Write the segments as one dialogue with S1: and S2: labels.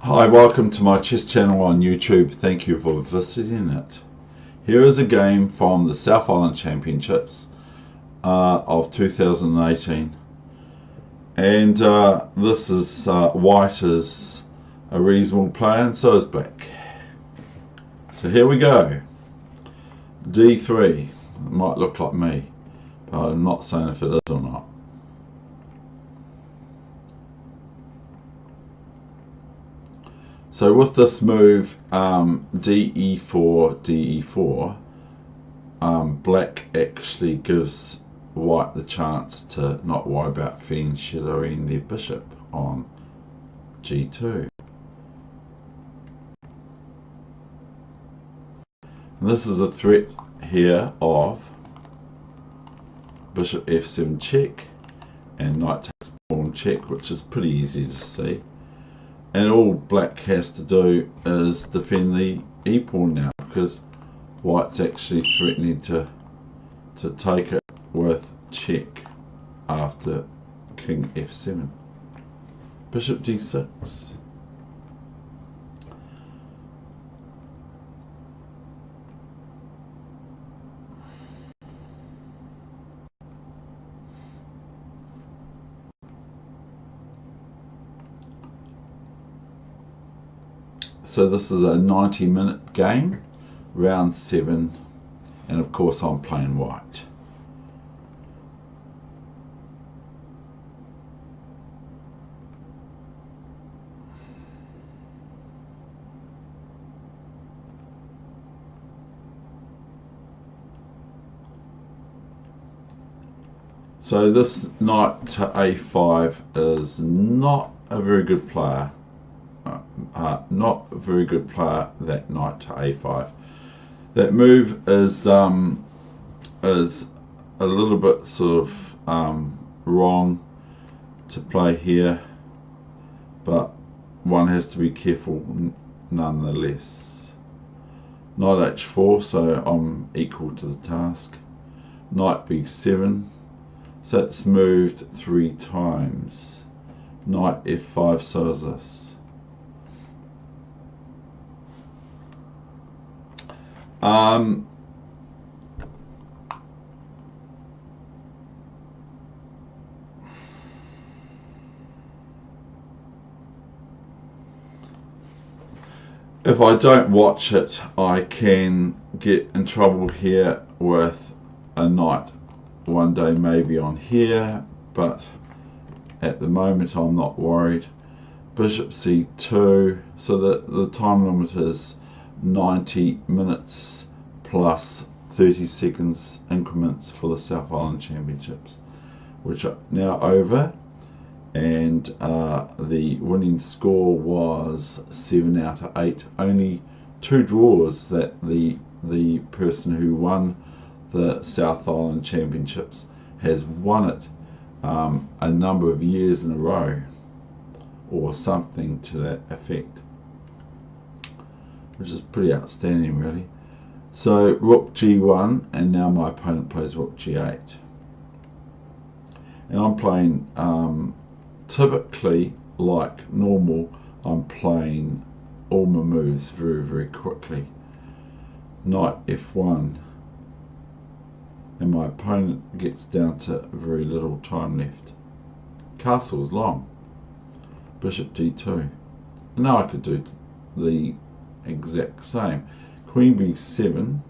S1: Hi, welcome to my chess channel on YouTube. Thank you for visiting it. Here is a game from the South Island Championships of 2018, and this is white is a reasonable player and so is black. So here we go. D3. It might look like me, but I'm not saying if it is or not. So with this move, DE4, black actually gives white the chance to not worry about feeding shadowing their bishop on G2. And this is a threat here of bishop F7 check and knight takes pawn check, which is pretty easy to see. And all black has to do is defend the e-pawn now, because white's actually threatening to take it with check after king f7. Bishop d6. So this is a 90-minute game, round 7, and of course I'm playing white. So this knight to a5 is not a very good player. Not a very good player, that knight to a5. That move is a little bit sort of wrong to play here, but one has to be careful nonetheless. Knight h4, so I'm equal to the task. Knight b7, so it's moved 3 times. Knight f5, so is this. If I don't watch it, I can get in trouble here with a knight one day maybe on here, but at the moment I'm not worried. Bishop c2, so that the time limit is 90 minutes plus 30 seconds increments for the South Island Championships, which are now over, and the winning score was 7 out of 8. Only 2 draws that the person who won the South Island Championships has won it a number of years in a row, or something to that effect, which is pretty outstanding really. So rook g1, and now my opponent plays rook g8, and I'm playing typically like normal. I'm playing all my moves very quickly. Knight f1, and my opponent gets down to very little time left. Castle is long. Bishop d2. Now I could do the exact same. Queen b7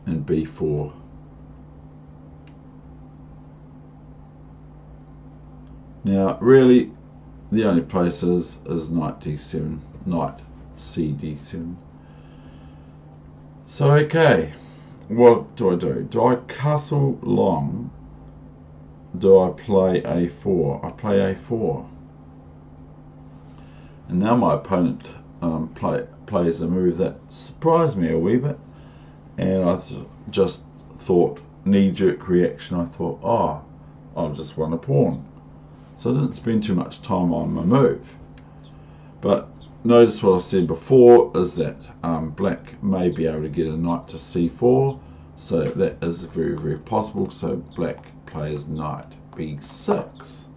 S1: and b4. Now really the only place is knight d7, knight c d7. So okay, what do? Do I castle long? Do I play a4? I play a4. And now my opponent plays a move that surprised me a wee bit, and I just thought, knee-jerk reaction, I thought, oh, I've just won a pawn. So I didn't spend too much time on my move. But notice what I said before is that black may be able to get a knight to c4, so that is very possible. So black plays knight b6.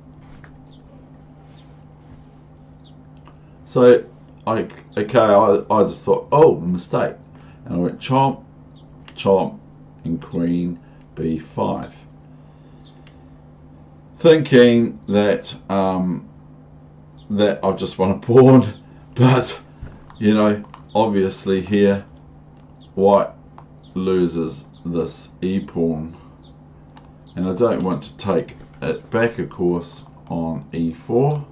S1: So I just thought, oh, mistake, and I went chomp, chomp, and queen b5, thinking that that I just want a pawn, but you know, obviously here white loses this e pawn, and I don't want to take it back, of course, on e4.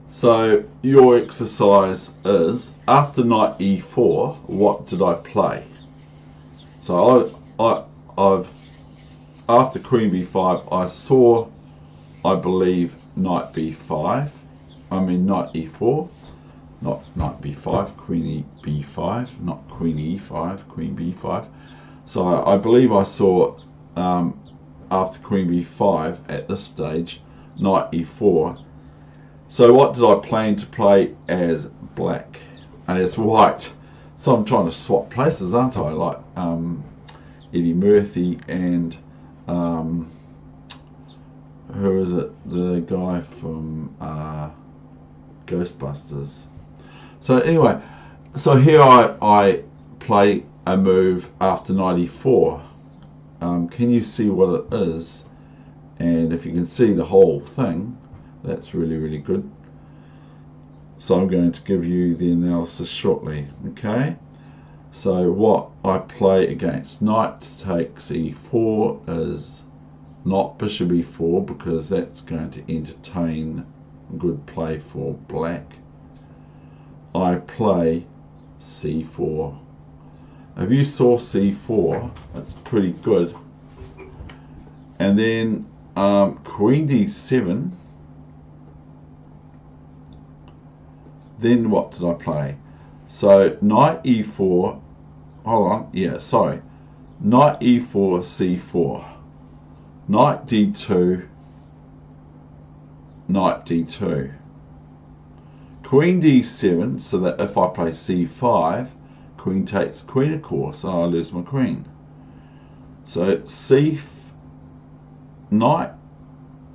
S1: So your exercise is, after knight e4, what did I play? So I've after queen b5, I saw, I believe, knight b5. I mean knight e4, not knight b5, queen b5, not queen e5, queen b5. So I believe I saw after queen b5 at this stage, knight e4. So what did I plan to play as black and as white? So I'm trying to swap places, aren't I? Like Eddie Murphy and who is it? The guy from Ghostbusters. So anyway, so here I play a move after knight e4. Can you see what it is? And if you can see the whole thing, that's really, really good. So I'm going to give you the analysis shortly. Okay, so what I play against knight takes e4 is not bishop e4, because that's going to entertain good play for black. I play c4. If you saw c4, that's pretty good. And then queen d7. Then what did I play? So knight e4, hold on, yeah, sorry. Knight e4, c4. Knight d2, knight d2. Queen d7, so that if I play c5, queen takes queen, of course, so I lose my queen. So knight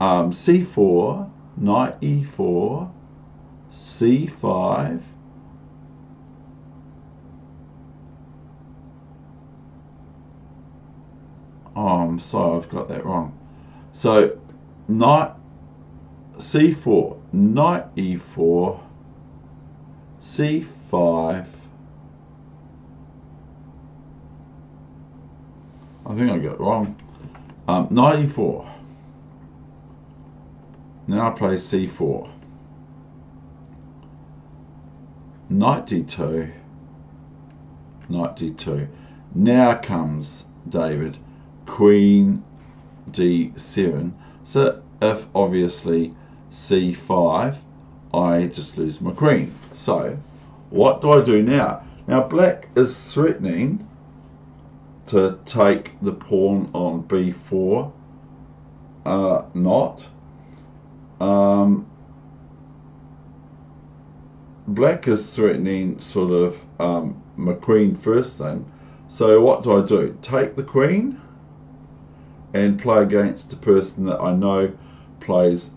S1: c4, knight e4, c5, oh, I'm sorry, I've got that wrong. So knight c4, knight e4, c5. I think I got it wrong. Knight e4. Now I play c4. Knight d2, knight d2. Now comes David, queen d7. So if obviously c5, I just lose my queen. So what do I do now? Now black is threatening to take the pawn on b4, not. Black is threatening sort of my queen first thing. So what do I do? Take the queen and play against a person that I know plays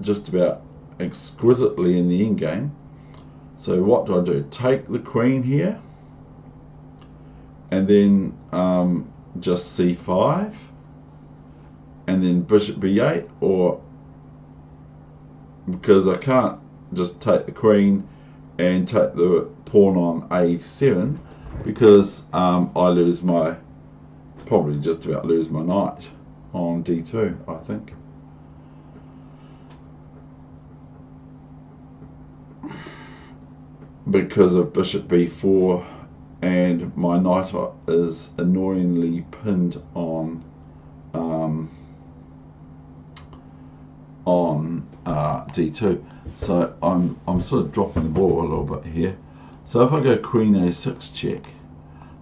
S1: just about exquisitely in the endgame. So what do I do? Take the queen here, and then just c5, and then bishop b8, or because I can't just take the queen and take the pawn on a7, because I lose my, probably just about lose my knight on d2, I think. Because of bishop b4, and my knight is annoyingly pinned on d2. So I'm sort of dropping the ball a little bit here. So if I go queen a6 check,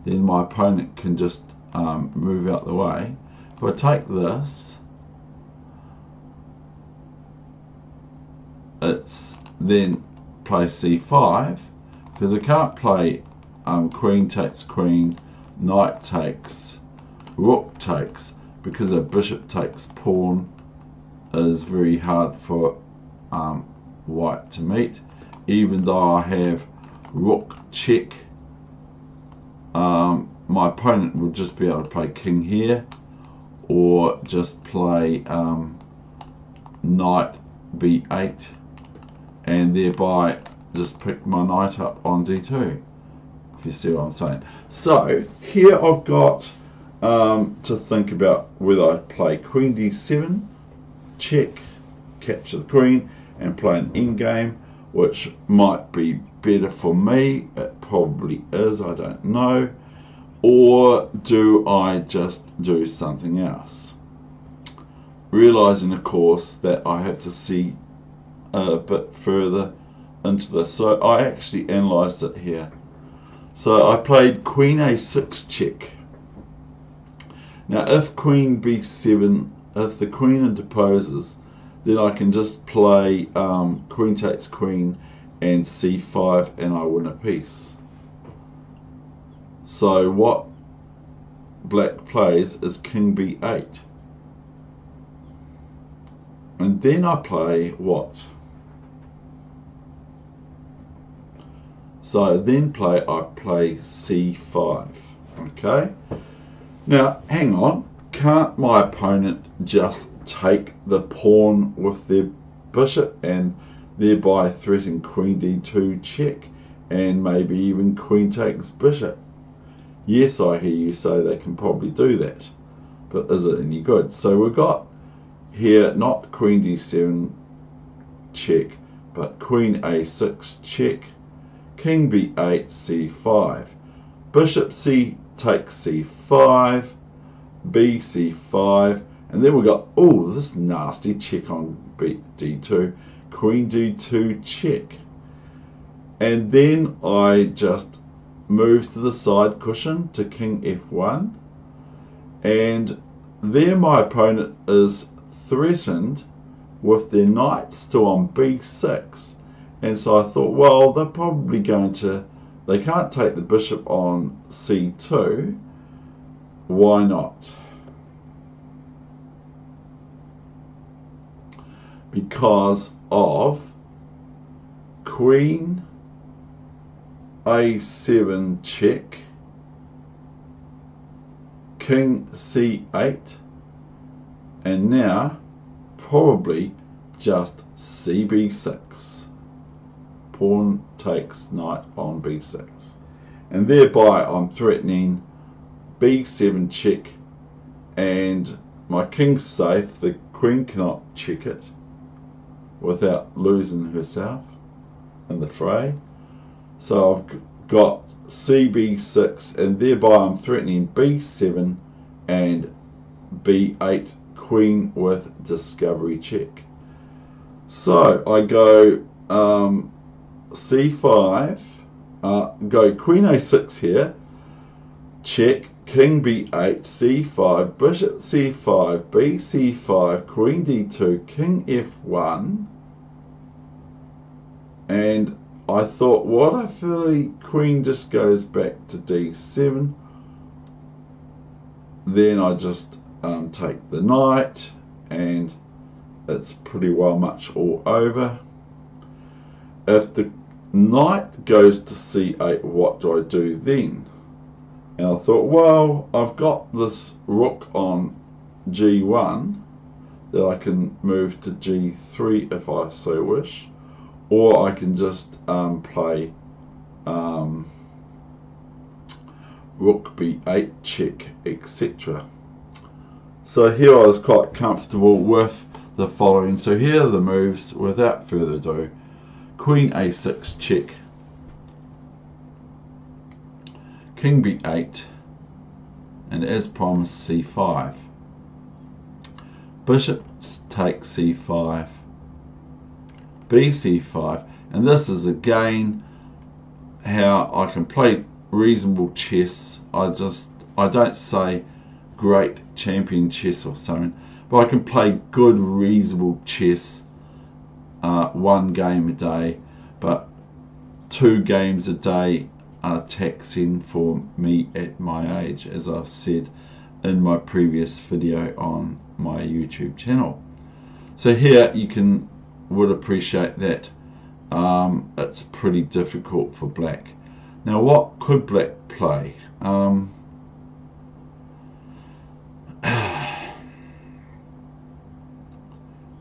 S1: then my opponent can just move out the way. If I take this, it's then play c5, because I can't play queen takes queen, knight takes, rook takes, because a bishop takes pawn is very hard for white to meet. Even though I have rook check, my opponent will just be able to play king here, or just play knight b8, and thereby just pick my knight up on d2, if you see what I'm saying. So here I've got to think about whether I play queen d7, check, capture the queen, and play an endgame, which might be better for me. It probably is, I don't know. Or do I just do something else? Realizing, of course, that I have to see a bit further into this. So I actually analysed it here. So I played queen a6 check. Now if queen b7, if the queen interposes, then I can just play queen takes queen and c5, and I win a piece. So what black plays is king b8. And then I play what? So then I play c5. Okay? Now, hang on. Can't my opponent just take the pawn with their bishop and thereby threaten queen d2 check, and maybe even queen takes bishop? Yes, I hear you say they can probably do that, but is it any good? So we've got here not queen d7 check, but queen a6 check, king b8, c5, bishop c takes c5, b c5, and then we've got, oh, this nasty check on d2, queen d2 check. And then I just move to the side cushion to king f1, and there my opponent is threatened with their knight still on b6, and so I thought, well, they're probably going to, they can't take the bishop on c2, why not? Because of queen a7 check, king c8, and now probably just cb6. Pawn takes knight on b6, and thereby I'm threatening b7 check, and my king's safe. The queen cannot check it without losing herself in the fray. So I've got cb6, and thereby I'm threatening b7 and b8, queen with discovery check. So I go c5, go queen a6 here, check, king b8, c5, bishop c5, b c5, queen d2, king f1, and I thought, what if the queen just goes back to d7? Then I just take the knight, and it's pretty well much all over. If the knight goes to c8, what do I do then? And I thought, well, I've got this rook on g1 that I can move to g3 if I so wish, or I can just play rook b8 check, etc. So here I was quite comfortable with the following. So here are the moves without further ado. Queen a6 check, king b8, and as promised c5, bishop takes c5, b c5, and this is again how I can play reasonable chess. I don't say great champion chess or something, but I can play good reasonable chess, one game a day, but 2 games a day are taxing for me at my age, as I've said in my previous video on my YouTube channel. So here you can would appreciate that. It's pretty difficult for black. Now what could black play?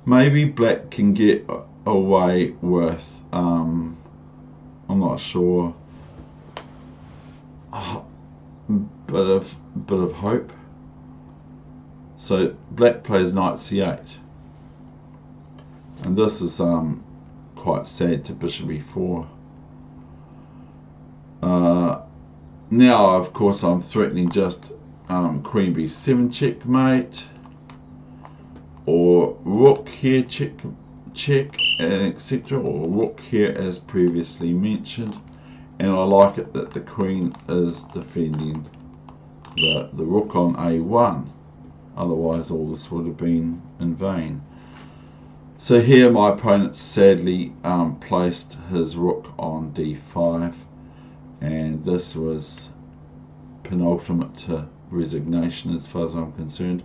S1: Maybe black can get away with, I'm not sure, bit of hope. So black plays knight c8, and this is quite sad to bishop e4. Now of course I'm threatening just queen b7 checkmate, or rook here check, and etc., or rook here as previously mentioned. And I like it that the queen is defending the rook on a1, otherwise all this would have been in vain. So here my opponent sadly placed his rook on d5, and this was penultimate to resignation as far as I'm concerned.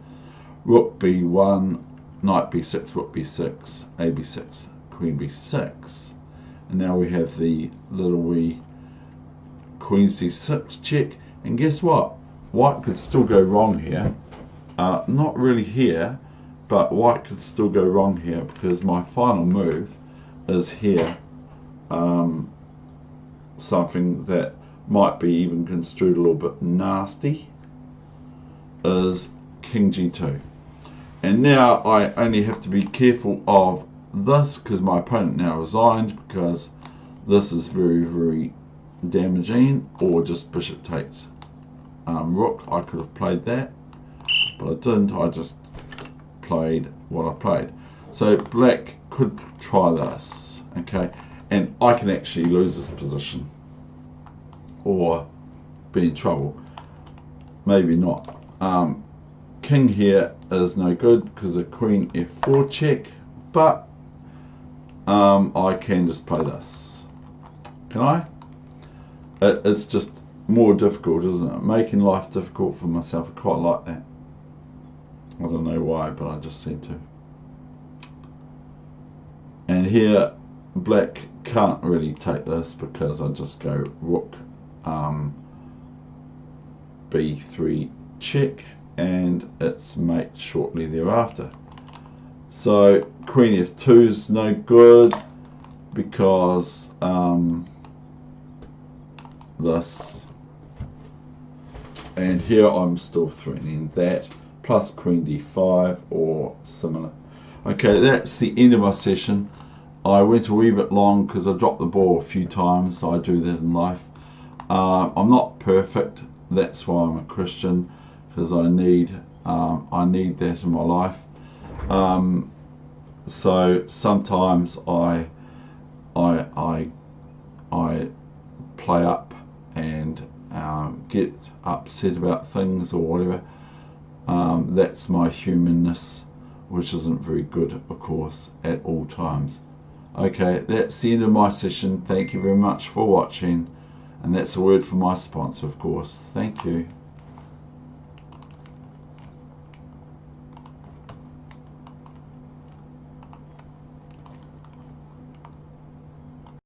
S1: Rook b1, knight b6, rook b6, a b6, queen b6, and now we have the little wee queen c6 check. And guess what? White could still go wrong here. Not really here, but white could still go wrong here, because my final move is here. Something that might be even construed a little bit nasty is king g2. And now I only have to be careful of this, because my opponent now resigned, because this is very, very damaging. Or just bishop takes rook. I could have played that, but I didn't. I just played what I played. So black could try this, okay, and I can actually lose this position or be in trouble. Maybe not. King here is no good because of queen f4 check, but I can just play this. Can I? It's just more difficult, isn't it? Making life difficult for myself. I quite like that. I don't know why, but I just seem to. And here black can't really take this, because I just go rook b3 check, and it's mate shortly thereafter. So queen f2 is no good, because this, and here I'm still threatening that, plus queen d5 or similar. Okay, that's the end of my session. I went a wee bit long because I dropped the ball a few times. I do that in life. I'm not perfect. That's why I'm a Christian, because I need that in my life. So sometimes I play up and get upset about things or whatever. That's my humanness, which isn't very good, of course, at all times. Okay, that's the end of my session. Thank you very much for watching, and that's a word from my sponsor, of course. Thank you.